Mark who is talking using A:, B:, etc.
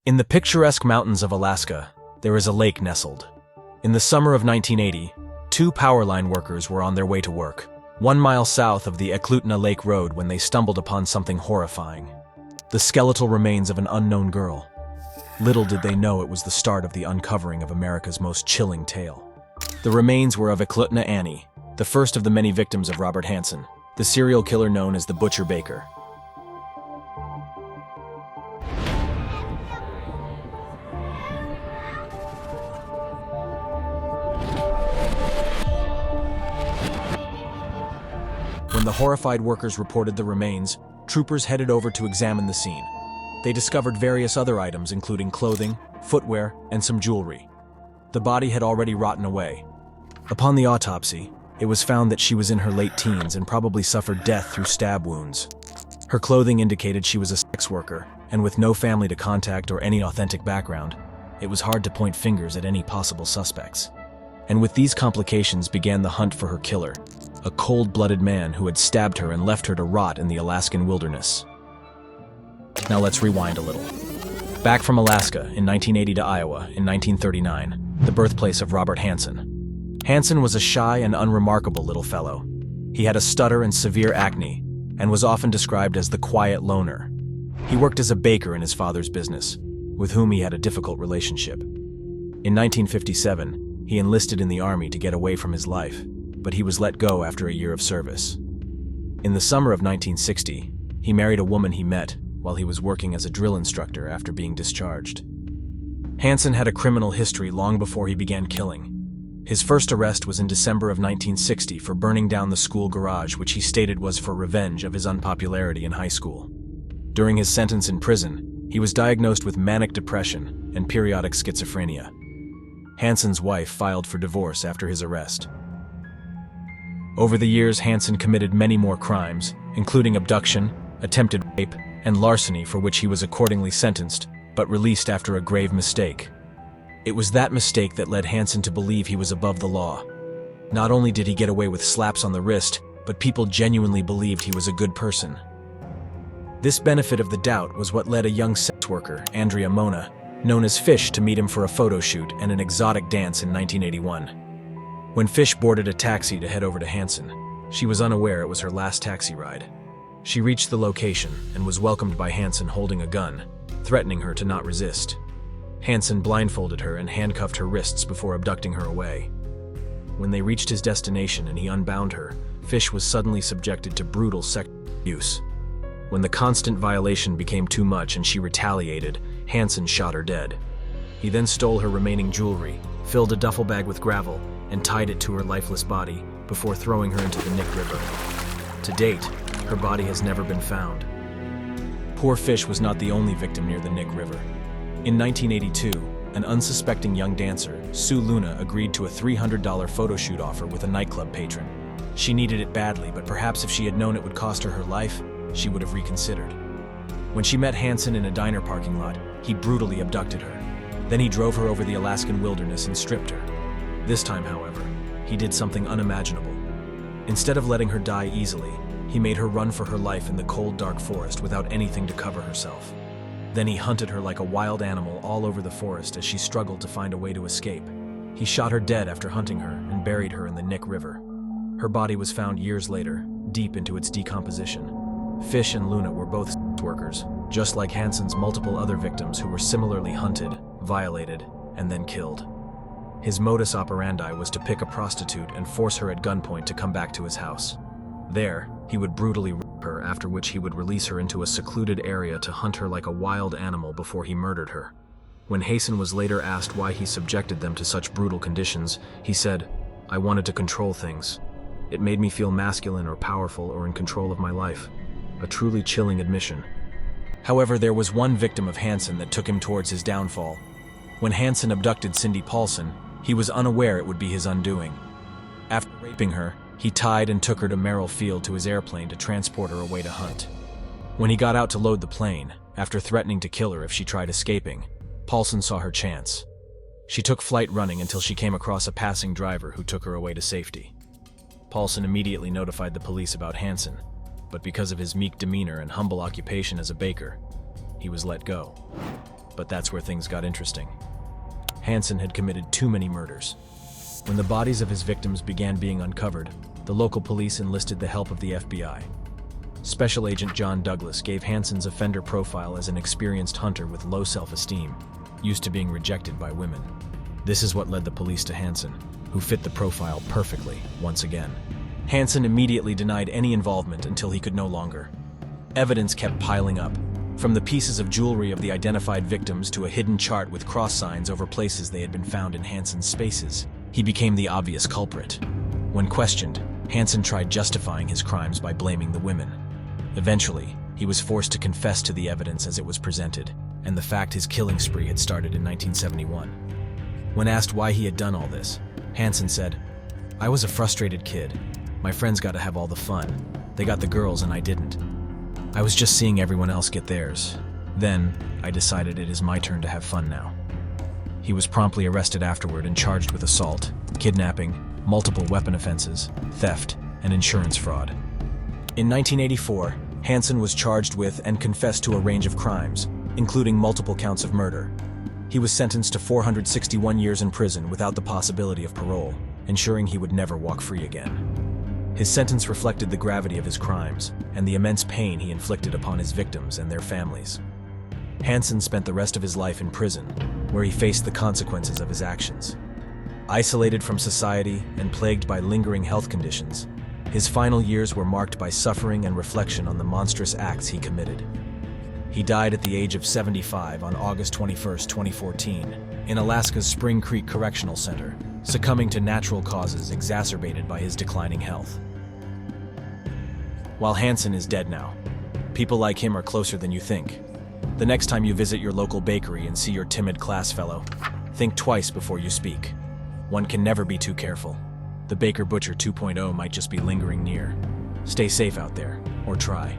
A: In the picturesque mountains of Alaska, there is a lake nestled. In the summer of 1980, two power line workers were on their way to work, 1 mile south of the Eklutna Lake Road when they stumbled upon something horrifying. The skeletal remains of an unknown girl. Little did they know it was the start of the uncovering of America's most chilling tale. The remains were of Eklutna Annie, the first of the many victims of Robert Hansen, the serial killer known as the butcherbaker. When the horrified workers reported the remains, troopers headed over to examine the scene. They discovered various other items including clothing, footwear, and some jewelry. The body had already rotten away. Upon the autopsy, it was found that she was in her late teens and probably suffered death through stab wounds. Her clothing indicated she was a sex worker, and with no family to contact or any authentic background, it was hard to point fingers at any possible suspects. And with these complications began the hunt for her killer, a cold-blooded man who had stabbed her and left her to rot in the Alaskan wilderness. Now let's rewind a little. Back from Alaska in 1980 to Iowa in 1939, the birthplace of Robert Hansen. Hansen was a shy and unremarkable little fellow. He had a stutter and severe acne, and was often described as the quiet loner. He worked as a baker in his father's business, with whom he had a difficult relationship. In 1957, he enlisted in the army to get away from his life, but he was let go after a year of service. In the summer of 1960, he married a woman he met while he was working as a drill instructor after being discharged. Hansen had a criminal history long before he began killing. His first arrest was in December of 1960 for burning down the school garage, which he stated was for revenge of his unpopularity in high school. During his sentence in prison, he was diagnosed with manic depression and periodic schizophrenia. Hansen's wife filed for divorce after his arrest. Over the years, Hansen committed many more crimes, including abduction, attempted rape, and larceny, for which he was accordingly sentenced, but released after a grave mistake. It was that mistake that led Hansen to believe he was above the law. Not only did he get away with slaps on the wrist, but people genuinely believed he was a good person. This benefit of the doubt was what led a young sex worker, Andrea Mona, known as Fish, to meet him for a photo shoot and an exotic dance in 1981. When Fish boarded a taxi to head over to Hansen, she was unaware it was her last taxi ride. She reached the location and was welcomed by Hansen holding a gun, threatening her to not resist. Hansen blindfolded her and handcuffed her wrists before abducting her away. When they reached his destination and he unbound her, Fish was suddenly subjected to brutal sexual abuse. When the constant violation became too much and she retaliated, Hansen shot her dead. He then stole her remaining jewelry, filled a duffel bag with gravel, and tied it to her lifeless body before throwing her into the Nick River. To date, her body has never been found. Poor Fish was not the only victim near the Nick River. In 1982, an unsuspecting young dancer, Sue Luna, agreed to a $300 photo shoot offer with a nightclub patron. She needed it badly, but perhaps if she had known it would cost her her life, she would have reconsidered. When she met Hansen in a diner parking lot, he brutally abducted her. Then he drove her over the Alaskan wilderness and stripped her. This time, however, he did something unimaginable. Instead of letting her die easily, he made her run for her life in the cold, dark forest without anything to cover herself. Then he hunted her like a wild animal all over the forest as she struggled to find a way to escape. He shot her dead after hunting her and buried her in the Nick River. Her body was found years later, deep into its decomposition. Fish and Luna were both sex workers, just like Hansen's multiple other victims who were similarly hunted, violated, and then killed. His modus operandi was to pick a prostitute and force her at gunpoint to come back to his house. There, he would brutally rape her, after which he would release her into a secluded area to hunt her like a wild animal before he murdered her. When Hansen was later asked why he subjected them to such brutal conditions, he said, "I wanted to control things. It made me feel masculine or powerful or in control of my life." A truly chilling admission. However, there was one victim of Hansen that took him towards his downfall. When Hansen abducted Cindy Paulson, he was unaware it would be his undoing. After raping her, he tied and took her to Merrill Field to his airplane to transport her away to hunt. When he got out to load the plane, after threatening to kill her if she tried escaping, Paulson saw her chance. She took flight running until she came across a passing driver who took her away to safety. Paulson immediately notified the police about Hansen, but because of his meek demeanor and humble occupation as a baker, he was let go. But that's where things got interesting. Hansen had committed too many murders. When the bodies of his victims began being uncovered, the local police enlisted the help of the FBI. Special Agent John Douglas gave Hansen's offender profile as an experienced hunter with low self-esteem, used to being rejected by women. This is what led the police to Hansen, who fit the profile perfectly, once again. Hansen immediately denied any involvement until he could no longer. Evidence kept piling up, from the pieces of jewelry of the identified victims to a hidden chart with cross signs over places they had been found in Hansen's spaces. He became the obvious culprit. When questioned, Hansen tried justifying his crimes by blaming the women. Eventually, he was forced to confess to the evidence as it was presented, and the fact his killing spree had started in 1971. When asked why he had done all this, Hansen said, "I was a frustrated kid. My friends got to have all the fun. They got the girls and I didn't. I was just seeing everyone else get theirs. Then, I decided it is my turn to have fun now." He was promptly arrested afterward and charged with assault, kidnapping, multiple weapon offenses, theft, and insurance fraud. In 1984, Hansen was charged with and confessed to a range of crimes, including multiple counts of murder. He was sentenced to 461 years in prison without the possibility of parole, ensuring he would never walk free again. His sentence reflected the gravity of his crimes and the immense pain he inflicted upon his victims and their families. Hansen spent the rest of his life in prison, where he faced the consequences of his actions. Isolated from society and plagued by lingering health conditions, his final years were marked by suffering and reflection on the monstrous acts he committed. He died at the age of 75 on August 21, 2014, in Alaska's Spring Creek Correctional Center, succumbing to natural causes exacerbated by his declining health. While Hansen is dead now, people like him are closer than you think. The next time you visit your local bakery and see your timid class fellow, think twice before you speak. One can never be too careful. The Baker Butcher 2.0 might just be lingering near. Stay safe out there, or try.